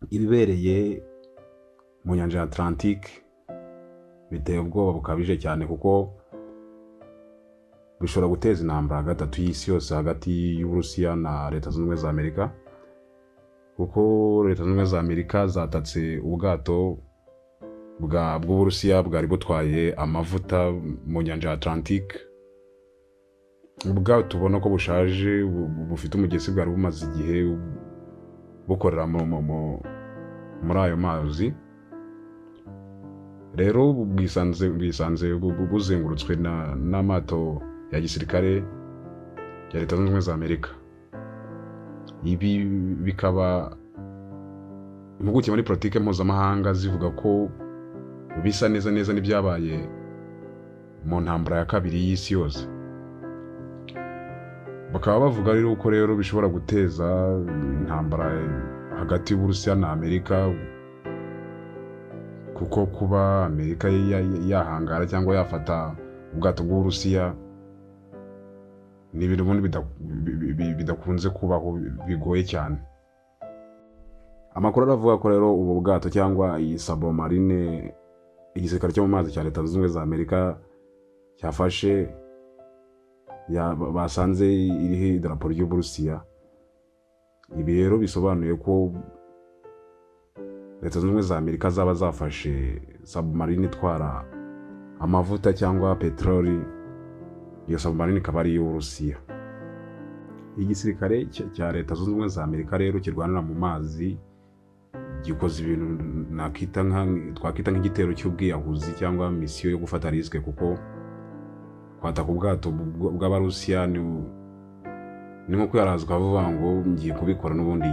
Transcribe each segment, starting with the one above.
ibibereye mu nyanja ya Atlantique biteye ubwoba bukabije cyane, kuko bishobora guteza intambara gatatu y'isi yose hagati y'Uburusiya na Leta Zunze Ubumwe za Amerika, kuko Leta Zunze Ubumwe za Amerika zatatse ubwato bw'Uburusiya bwari butwaye amavuta mu nyanja ya Atlantique. Ubwato ubona ko bushaje, bufite umugezi, bwari bumaze igihe bukorera muri ayo mazi. Rero bwisanze buzengurutswe n'amato ya gisirikare ya Leta Zunze Ubumwe za Amerika. Ibi bikaba impuguke muri politike mpuzamahanga zivuga ko bisa neza n'ibyabaye mu ntambara ya kabiri y'isi yose. Bakaba bavuga rero ko rero bishobora guteza intambara hagati y'Uburusiya na Amerika, kuko kuba Amerika yahangara cyangwa yafata ubwato bw'Uburusiya ni ibintu ubundi bidakunze kubaho, bigoye cyane. Amakuru aravuga ko rero ubu bwato cyangwa iyi submarine igisirikare cyo mu mazi cya Leta Zunze Ubumwe za Amerika cyafashe basanze iriho idarapo ry'Uburusiya. Ibi rero bisobanuye ko Leta Zunze Ubumwe za Amerika zaba zafashe submarine itwara amavuta cyangwa peteroli. Iyo submarine ikaba ari iy'Uburusiya. Igisirikare cya Leta Zunze Ubumwe za Amerika rero kirwanira mu mazi gikoze ibintu twakita nk'igitero cy'ubwiyahuzi cyangwa misiyo yo gufata riske, kuko kwataka ubwato bw'Abarusiya ni nko kwiharazwa bavuga ngo ngiye kubikora n'ubundi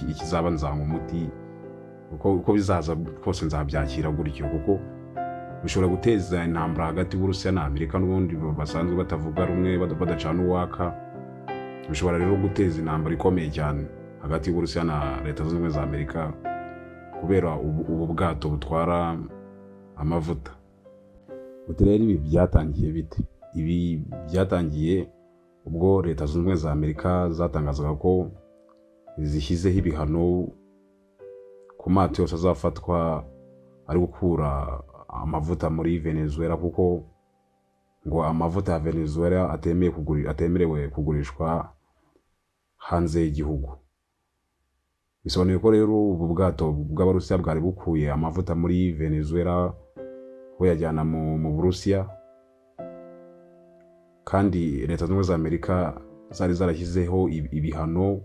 ikizaba nzanga umuti, uko bizaza kose nzabyakira gutyo, kuko bishobora guteza intambara hagati y'Uburusiya na Amerika n'ubundi basanzwe batavuga rumwe, badacana uwaka. Bishobora rero guteza intambara ikomeye cyane hagati y'Uburusiya na Leta Zunze Ubumwe za Amerika kubera ubu bwato butwara amavuta. Rero ibi byatangiye bite? Ibi byatangiye ubwo Leta Zunze Ubumwe za Amerika zatangazaga ko zishyizeho ibihano ku mato yose azafatwa ari gukura amavuta muri Venezuela, kuko ngo amavuta ya Venezuela atemerewe kugurishwa hanze y'igihugu. Bisobanuye ko rero ubu bwato bw'Abarusiya bwari bukuye amavuta muri Venezuela buyajyana mu Burusiya, kandi Leta Zunze Ubumwe za Amerika zari zarashyizeho ibihano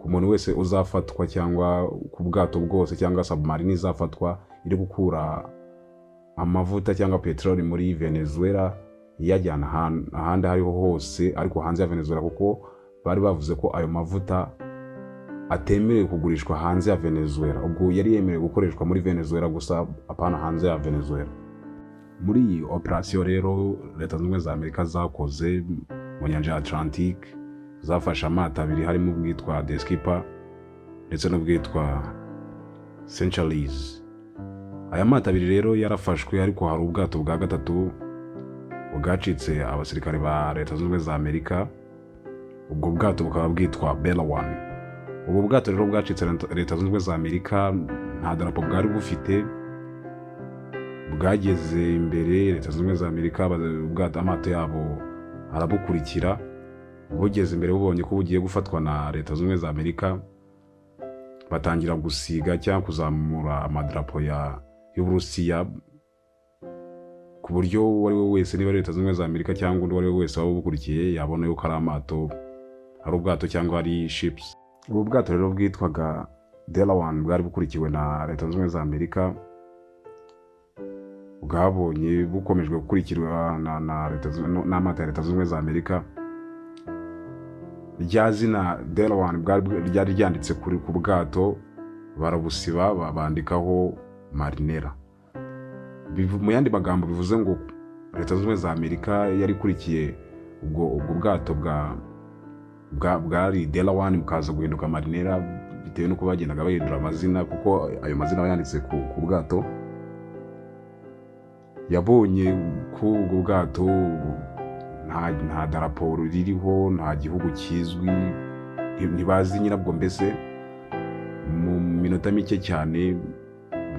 ku muntu wese uzafatwa, cyangwa ku bwato bwose cyangwa submarine izafatwa iri gukura amavuta cyangwa peteroli muri Venezuela iyajyana ahandi hariho hose ariko hanze ya Venezuela, kuko bari bavuze ko ayo mavuta atemerewe kugurishwa hanze ya Venezuela. Ubwo yari yemerewe gukoreshwa muri Venezuela gusa, apana hanze ya Venezuela. Muri iyi operation rero Leta Zunze Ubumwe za Amerika zakoze mu nyanja ya Atlantique, zafashe amato abiri, harimo ubwitwa The Skipper ndetse n'ubwitwa Centuries. Aya mato abiri rero yarafashwe, ariko hari ubwato bwa gatatu bwacitse abasirikare ba Leta Zunze Ubumwe za Amerika. Ubwo bwato bukaba bwitwa Bella One. Ubu bwato rero bwacitse Leta Zunze Ubumwe za Amerika, nta darapo bwari bufite. Bwageze imbere Leta Zunze Ubumwe za Amerika, ubwato amato yabo arabukurikira. Bugeze imbere bubonye ko bugiye gufatwa na Leta Zunze Ubumwe za Amerika, batangira gusiga cyangwa kuzamura amadarapo y'Uburusiya, ku buryo uwo ari we wese, niba Leta Zunze Ubumwe za Amerika cyangwa undi uwo ari we wese waba bukurikiye, yabona yuko ari amato, ari ubwato cyangwa ari ships. Ubu bwato rero bwitwaga Delawan bwari bukurikiwe na Leta Zunze Ubumwe za Amerika, bwabonye bukomejwe gukurikirwa n'amato ya Leta Zunze Ubumwe za Amerika. Rya zina Delawan ryari ryanditse ku bwato, barabusiba bandikaho Marinera. Mu yandi magambo bivuze ngo Leta Zunze Ubumwe za Amerika yari ikurikiye ubwo bwato bwari Delawan bukaza guhinduka Marinera, bitewe n'uko bagendaga bahindura amazina, kuko ayo mazina yanditse ku bwato. Yabonye ko ubwo bwato nta darapo ririho, nta gihugu kizwi, ntibazi nyirabwo. Mbese mu minota mike cyane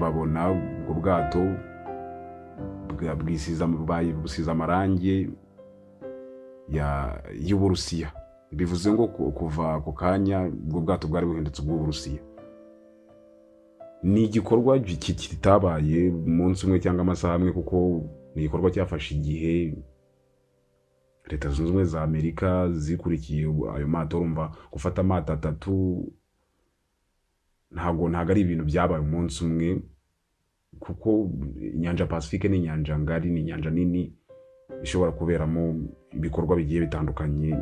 babona ubwo bwato busize amarangi y'Uburusiya. Bivuze ngo kuva ku kanya ubwo bwato bwari buhindutse ubw'Uburusiya. Ni igikorwa kitabaye umunsi umwe cyangwa amasaha amwe, kuko ni igikorwa cyafashe igihe. Leta Zunze Ubumwe za Amerika zikurikiye ayo mato, urumva gufata amato 3 ntabwo ari ibintu byabaye umunsi umwe, kuko inyanja Pacifique ni inyanja ngari, ni inyanja nini ishobora kuberamo ibikorwa bigiye bitandukanye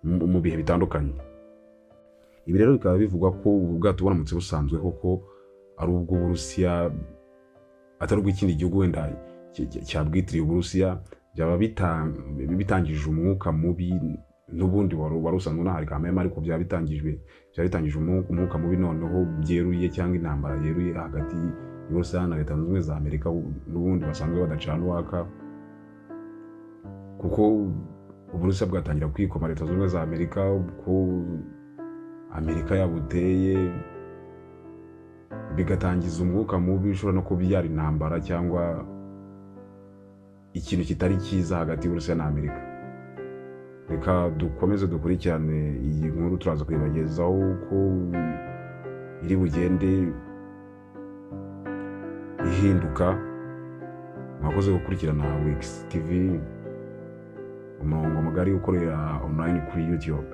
mu bihe bitandukanye. Ibi rero bikaba bivugwa ko ubu bwato buramutse busanzwe koko ari ubw'Uburusiya, atari ubw'ikindi gihugu wenda cyabwitiriye Uburusiya, byaba bitangije umwuka mubi n'ubundi wari usanzwe unahari kameme, ariko byaba bitangije umwuka mubi noneho byeruye, cyangwa intambara yeruye hagati y'Uburusiya na Leta Zunze Ubumwe za Amerika n'ubundi basanzwe badacana uwaka, kuko Uburusiya bwatangira kwikoma Leta Zunze Ubumwe za Amerika ko Amerika yabuteye, bigatangiza umwuka mubi ushobora no kubyara intambara cyangwa ikintu kitari cyiza hagati y'Uburusiya na Amerika. Reka dukomeze dukurikirane iyi nkuru, turaza kuyibagezaho uko iri bugende ihinduka. Mwakoze gukurikirana Wix TV, umurongo mugari ukorera online kuri YouTube.